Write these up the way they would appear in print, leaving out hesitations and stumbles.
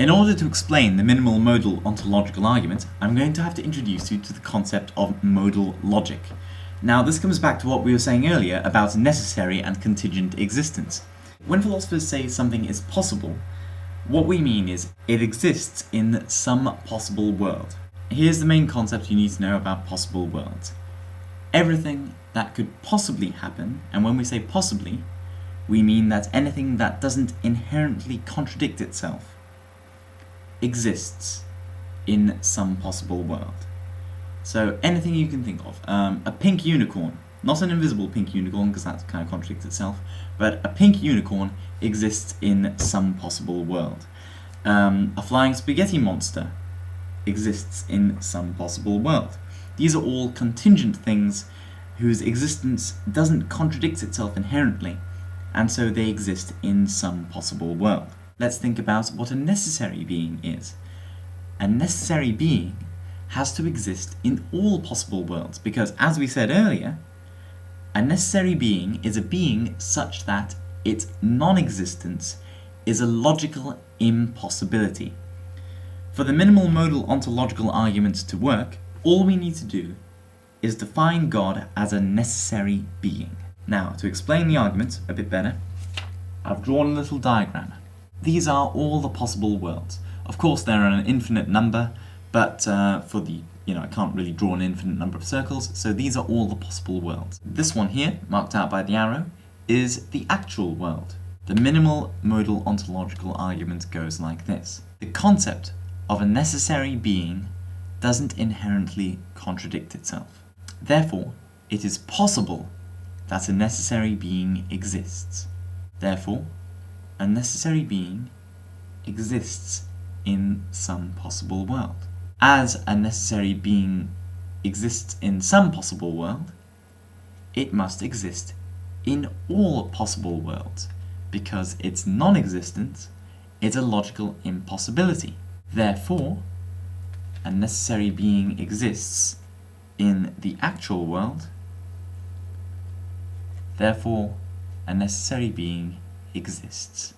In order to explain the minimal modal ontological argument, I'm going to have to introduce you to the concept of modal logic. Now, this comes back to what we were saying earlier about necessary and contingent existence. When philosophers say something is possible, what we mean is it exists in some possible world. Here's the main concept you need to know about possible worlds. Everything that could possibly happen, and when we say possibly, we mean that anything that doesn't inherently contradict itself exists in some possible world. So anything you can think of. A pink unicorn, not an invisible pink unicorn because that kind of contradicts itself, but a pink unicorn exists in some possible world. A flying spaghetti monster exists in some possible world. These are all contingent things whose existence doesn't contradict itself inherently, and so they exist in some possible world. Let's think about what a necessary being is. A necessary being has to exist in all possible worlds because, as we said earlier, a necessary being is a being such that its non-existence is a logical impossibility. For the minimal modal ontological argument to work, all we need to do is define God as a necessary being. Now, to explain the argument a bit better, I've drawn a little diagram. These are all the possible worlds. Of course, there are an infinite number, but I can't really draw an infinite number of circles, so these are all the possible worlds. This one here, marked out by the arrow, is the actual world. The minimal modal ontological argument goes like this. The concept of a necessary being doesn't inherently contradict itself. Therefore, it is possible that a necessary being exists. Therefore, a necessary being exists in some possible world. As a necessary being exists in some possible world, it must exist in all possible worlds, because its non-existence is a logical impossibility. Therefore, a necessary being exists in the actual world. Therefore, a necessary being exists.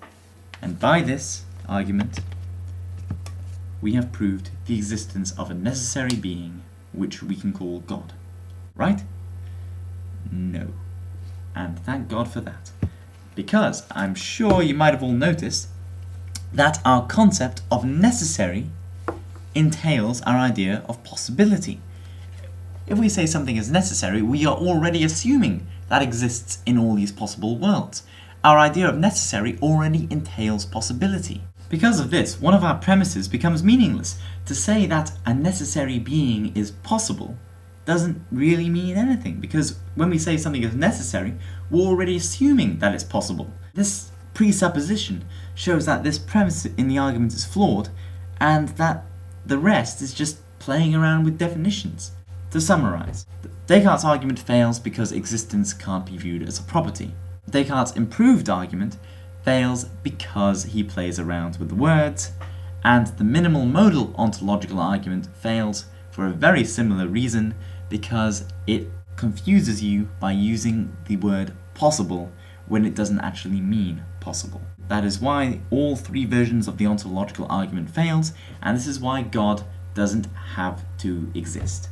And by this argument, we have proved the existence of a necessary being which we can call God. Right? No. And thank God for that. Because I'm sure you might have all noticed that our concept of necessary entails our idea of possibility. If we say something is necessary, we are already assuming that exists in all these possible worlds. Our idea of necessary already entails possibility. Because of this, one of our premises becomes meaningless. To say that a necessary being is possible doesn't really mean anything, because when we say something is necessary, we're already assuming that it's possible. This presupposition shows that this premise in the argument is flawed, and that the rest is just playing around with definitions. To summarize, Descartes' argument fails because existence can't be viewed as a property. Descartes' improved argument fails because he plays around with the words, and the minimal modal ontological argument fails for a very similar reason, because it confuses you by using the word possible when it doesn't actually mean possible. That is why all three versions of the ontological argument fails, and this is why God doesn't have to exist.